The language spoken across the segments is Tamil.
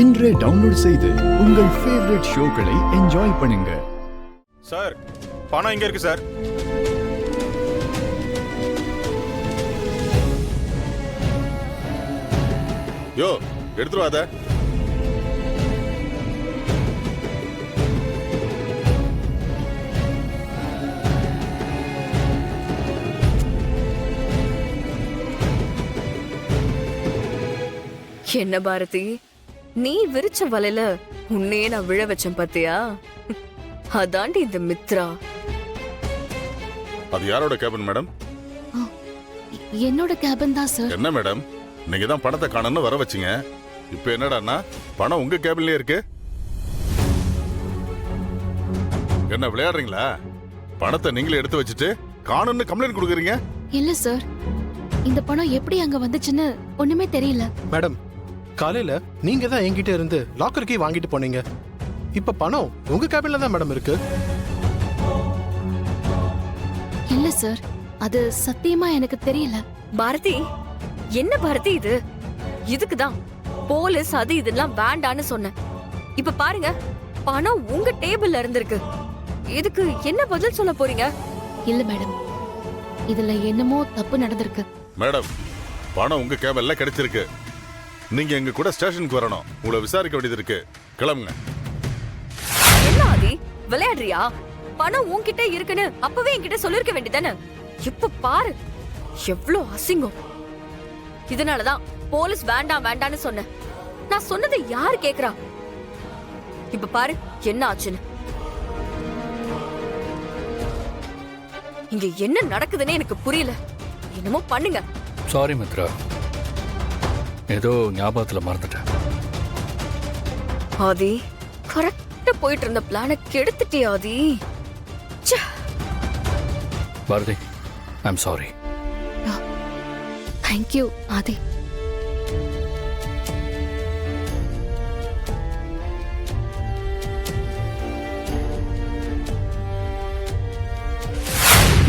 இன்றே டவுன்லோட் செய்து உங்கள் ஃபேவரட் ஷோக்களை என்ஜாய் பண்ணுங்க. சார் பணம் எங்க இருக்கு சார்? யோ எடுத்துட்டு வாத. என்ன பாரதி, நீ விரிச்ச வலையில உன்னையே நான் விழ வச்சேன் பாத்தியா? அதாண்டி இந்த மித்ரா. அது யாரோட கேபின் மேடம்? என்னோட கேபின் தான் சார். என்ன மேடம், நீங்க தான் பணத்தை காணன்னு வர வச்சீங்க. இப்போ என்னடான்னா பணம் உங்க கேபின்லயே இருக்கு. என்ன விளையாடுறீங்களா? பணத்தை நீங்களே எடுத்து வச்சுட்டு காணுன்னு கம்ப்ளைண்ட் கொடுக்குறீங்க. இல்ல சார், இந்த பணம் எப்படி அங்க வந்துச்சுன்னு ஒண்ணுமே தெரியல. மேடம், காலையில நீங்க தான் என்கிட்ட இருந்து லாக்கர் கீ வாங்கிட்டு போனீங்க. இப்ப பணம் உங்க கேபின்ல தான் மேடம் இருக்கு. இல்ல சார், அது சத்தியமா எனக்கு தெரியல. பாரதி, என்ன பாரதி இது? இதுக்குதான் போலீஸ் அது இதெல்லாம் வேண்டான்னு சொன்னேன். இப்ப பாருங்க, பணம் உங்க டேபிள்ல இருந்திருக்கு. இதுக்கு என்ன பதில் சொல்ல போறீங்க? இல்ல மேடம், இதுல என்னமோ தப்பு நடந்திருக்கு. மேடம், பணம் உங்க கேபின்ல கிடைச்சிருக்கு. நீங்க எங்க கூட ஸ்டேஷனுக்கு வரணும். உங்களை விசாரிக்க வேண்டியது இருக்கு. கிளம்புங்க. என்ன ஆதி, விளையாடுறியா? பணம் உன்கிட்ட இருக்குன்னு அப்பவே என்கிட்ட சொல்லிருக்க வேண்டியதானே? இப்ப பாரு எவ்வளவு அசிங்கம். இதனாலதான் போலீஸ் வேண்டாம் வேண்டான்னு சொன்னேன். நான் சொன்னதை யாரு கேக்குறா? இப்ப பாரு என்ன ஆச்சுன்னு. இங்க என்ன நடக்குதுன்னு எனக்கு புரியல. என்னமோ பண்ணுங்க. சாரி மித்ரா, ஏதோ ஞாபகத்துல மறந்துட்டேன். ஆதி, கரெக்டா போயிட்டு இருந்த பிளான கெடுத்துட்டியா Aadhi? Bharathi, I'm sorry. Thank you Aadhi.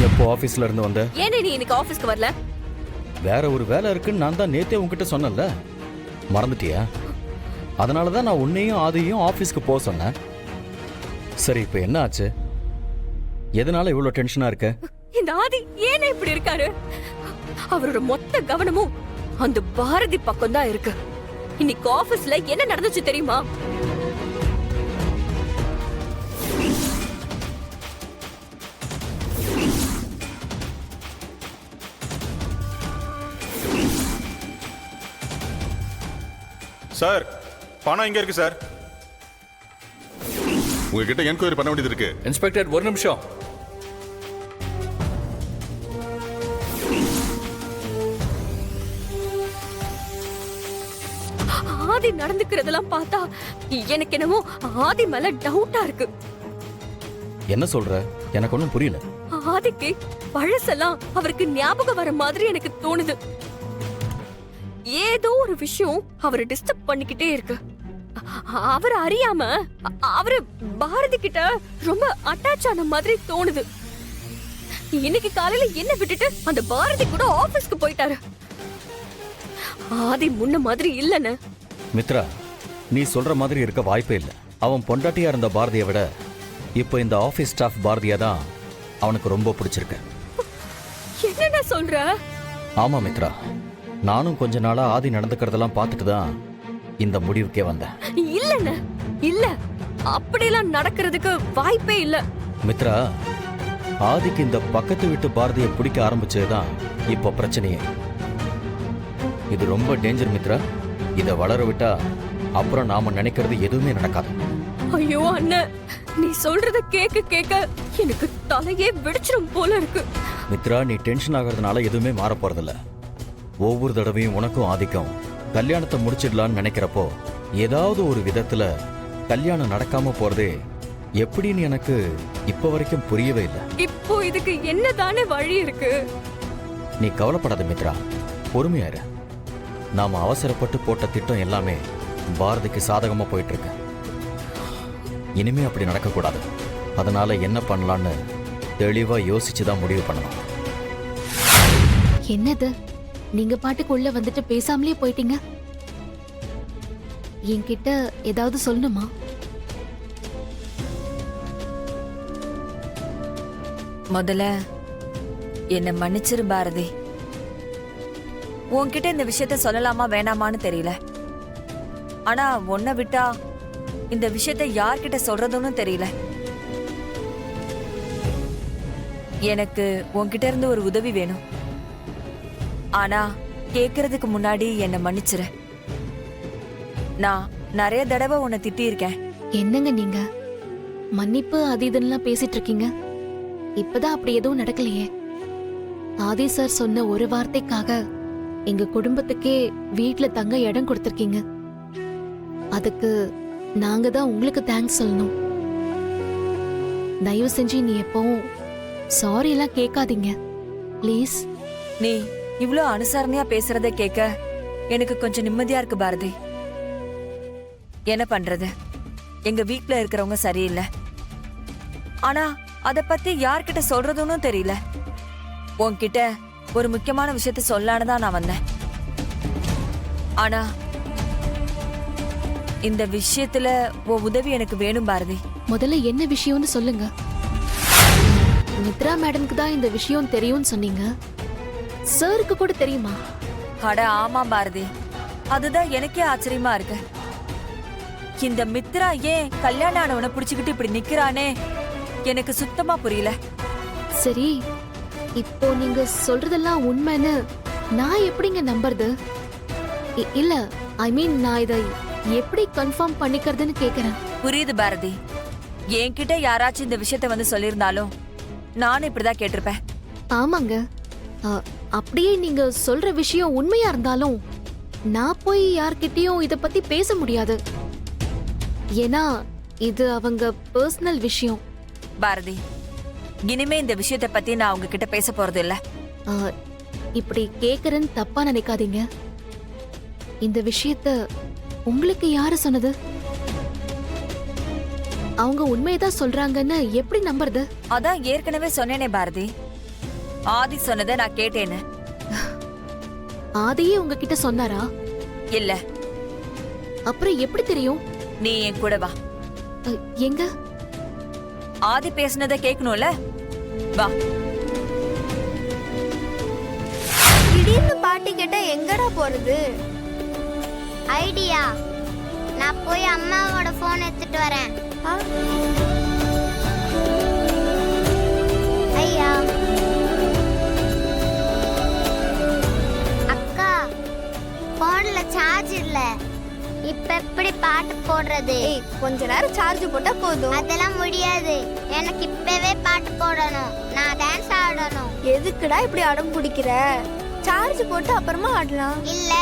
எப்போ ஆபீஸ்ல இருந்து வந்த? ஏனே நீ இன்னைக்கு ஆபீஸ்க்கு வரல? வேற ஒரு வேலை இருக்குன்னு நான் தான் நேத்தே உன்கிட்ட சொன்னேன்ல, மறந்துட்டியா? அதனால தான் நான் உன்னையும் ஆதியும் ஆபீஸ்க்கு போக சொன்னேன். சரி, இப்போ என்ன ஆச்சு? எதனால இவ்வளவு டென்ஷனா இருக்க? இந்த ஆதி ஏனே இப்படி இருக்காரு? அவரோட மொத்த கவனமும் அந்த பாரதி பக்கம் தான் இருக்கு. இன்னைக்கு ஆபீஸ்ல என்ன நடந்துச்சு தெரியுமா? சார் பணம் எங்க இருக்கு சார்? உங்ககிட்ட என்கொயரி பண்ண வேண்டியது இருக்கு. இன்ஸ்பெக்டர், ஒரு நிமிஷம். ஆதி நடந்துக்கிறதெல்லாம் பார்த்தா எனக்கு என்னமோ ஆதி மேல டவுட்டா இருக்கு. என்ன சொல்ற? எனக்கு ஒன்றும் புரியல. ஆதிக்கு பழசெல்லாம் அவருக்கு ஞாபகம் வர மாதிரி எனக்கு தோணுது. ஏதோ ஒரு விஷயம் அவரை டிஸ்டர்ப் பண்ணிக்கிட்டே இருக்கு. அவர் அறியாம அவரு பாரதி கிட்ட ரொம்ப அட்டாச் ஆன மாதிரி தோணுது. இன்னைக்கு காலையில என்ன விட்டுட்டு அந்த பாரதி கூட ஆபீஸ்க்கு போயிட்டாரு. ஆதி முன்ன மாதிரி இல்லன்னு. மித்ரா, நீ சொல்ற மாதிரி இருக்க வாய்ப்பே இல்லை. அவன் பொண்டாட்டியா இருந்த பாரதியை விட இப்போ இந்த ஆபீஸ் ஸ்டாஃப் பாரதியா தான் அவனுக்கு ரொம்ப பிடிச்சிருக்கு. என்ன சொல்ற? ஆமா மித்ரா, நானும் கொஞ்ச நாளா ஆதி நடந்துக்கிறதெல்லாம் பார்த்துட்டு தான் இந்த முடிவுக்கே வந்தேன். இல்லன்னு இல்ல, அப்படியெல்லாம் நடக்கிறதுக்கு வாய்ப்பே இல்ல. மித்ரா, ஆதிக்கு இந்த பக்கத்து வீட்டு பாரதியை பிடிக்க ஆரம்பிச்சதுதான் இப்போ பிரச்சனையே. இது ரொம்ப டேஞ்சர் மித்ரா. இதை வளர விட்டா அப்புறம் நாம நினைக்கிறது எதுவுமே நடக்காது. ஐயோ அண்ணன், நீ சொல்றத கேட்க கேட்க எனக்கு தலையே வெடிச்சிரும் போல இருக்கு. மித்ரா, நீ டென்ஷன் ஆகிறதுனால எதுவுமே மாற போறதில்ல. ஒவ்வொரு தடவையும் உனக்கும் ஆதிக்கும் கல்யாணத்தை முடிச்சிடலான்னு நினைக்கிறப்போ ஏதாவது ஒரு விதத்துல கல்யாணம் நடக்காம போறதே எப்படின்னு எனக்கு இப்ப வரைக்கும் புரியவே இல்லை. இப்போ இதுக்கு என்னதானே வழி இருக்கு? நீ கவலைப்படாத மித்ரா, பொறுமையா இரு. நாம அவசரப்பட்டு போட்ட திட்டம் எல்லாமே பாரதிக்கு சாதகமா போயிட்டு இருக்கு. இனிமே அப்படி நடக்கக்கூடாது. அதனால என்ன பண்ணலான்னு தெளிவா யோசிச்சுதான் முடிவு பண்ணணும். என்னது, நீங்க பாட்டுக்கு உள்ள வந்துட்டு பேசாமலே போயிட்டீங்க. என்கிட்ட ஏதாவது சொல்லணுமா? முதல்ல என்ன மன்னிச்சிரு பாரதி. உன்கிட்ட இந்த விஷயத்த சொல்லலாமா வேணாமான்னு தெரியல. ஆனா உன்னை விட்டா இந்த விஷயத்த யார்கிட்ட சொல்றதுன்னு தெரியல. எனக்கு உன்கிட்ட இருந்து ஒரு உதவி வேணும். ஆனா கேக்குறதுக்கு முன்னாடி என்ன மன்னிச்சிரு. நான் நிறைய தடவை உன்னை திட்டியிருக்கேன். என்னங்க நீங்க மன்னிப்பு அது இதுன்னுலாம் பேசிட்டு இருக்கீங்க? இப்பதான் அப்படி எதுவும் நடக்கலையே. ஆதி சார் சொன்ன ஒரு வார்த்தைக்காக எங்க குடும்பத்துக்கே வீட்ல தங்க இடம் கொடுத்திருக்கீங்க. அதுக்கு நாங்க தான் உங்களுக்கு தேங்க்ஸ் சொல்லணும். தயவு செஞ்சு நீ எப்பவும் சாரி எல்லாம் கேட்காதீங்க ப்ளீஸ். நீ இவ்ளோ அனுசரணையா பேசுறத கேட்க எனக்கு கொஞ்சம் நிம்மதியா இருக்கு பாரதி. என்ன பண்றது, எங்க வீட்ல இருக்கிறவங்க சரியில்லை. ஆனா அத பத்தி யார்கிட்ட சொல்றதுன்னு தெரியல. உன்கிட்ட ஒரு முக்கியமான விஷயத்த சொல்லான்னு தான் நான் வந்தேன். ஆனா இந்த விஷயத்துல உன் உதவி எனக்கு வேணும் பாரதி. முதல்ல என்ன விஷயம்னு சொல்லுங்க. மித்ரா மேடம்க்கு தான் இந்த விஷயம் தெரியும்னு சொன்னீங்க. சாருக்கு கூட தெரியுமா? அட ஆமா பாரதி, அதுதான் எனக்கே ஆச்சரியமா இருக்கு. இந்த மித்ரா ஏன் கல்யாணம் ஆனவனை புடிச்சுக்கிட்டு இப்படி நிக்கிறானே எனக்கு சுத்தமா புரியல. சரி, இப்போ நீங்க சொல்றதெல்லாம் உண்மைன்னு நான் எப்படிங்க நம்புறது? இல்ல, ஐ மீன் நான் இதை எப்படி கன்ஃபார்ம் பண்ணிக்கிறதுன்னு கேக்குறேன். புரியுது பாரதி. என்கிட்ட யாராச்சும் இந்த விஷயத்த வந்து சொல்லியிருந்தாலும் நானும் இப்படிதான் கேட்டிருப்பேன். ஆமாங்க, அப்படியே நீங்க சொல்ற விஷயம் உண்மையா இருந்தாலும் நான் போய் யார்கிட்டயும் இத பத்தி பேச முடியாது. ஏன்னா இது அவங்க பர்சனல் விஷயம். பாரதி, இனிமே இந்த விஷயத்த பத்தி நான் உங்ககிட்ட பேச போறது இல்ல. இப்படி கேக்குறேன்னு தப்பா நினைக்காதீங்க. இந்த விஷயத்த உங்களுக்கு யாரு சொன்னது? அவங்க உண்மையதான் சொல்றாங்கன்னு எப்படி நம்புறது? அதான் ஏற்கனவே சொன்னேனே பாரதி, ஆதி சொன்னதை நான் கேட்டேன்னு. ஆதியே உங்ககிட்ட சொன்னாரா? இல்ல. அப்புறம் எப்படி தெரியும்? நீ என் கூட வா. எங்க? ஆதி பேசுனதை கேட்கணும்ல, வா. திடீர்னு பாட்டி கேட்டா எங்கடா போறது? ஐடியா, நான் போய் அம்மாவோட போன் எடுத்துட்டு வரேன். ஐயா, அக்கா, போன்ல சார்ஜ் இல்ல. இப்ப எப்படி பாட்டு போடுறது? கொஞ்ச நேரம் சார்ஜ் போட்டா போதும். அதெல்லாம் முடியாது, எனக்கு இப்பவே பாட்டு போடணும். நான் டான்ஸ் ஆடணும். எதுக்குடா இப்படி அடம் பிடிக்கிற? சார்ஜ் போட்டு அப்புறமா ஆடலாம். இல்ல,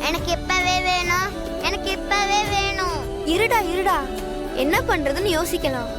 எனக்கு இப்பவே வேணும். எனக்கு இப்பவே வேணும். இருடா இருடா, என்ன பண்றதுன்னு யோசிக்கலாம்.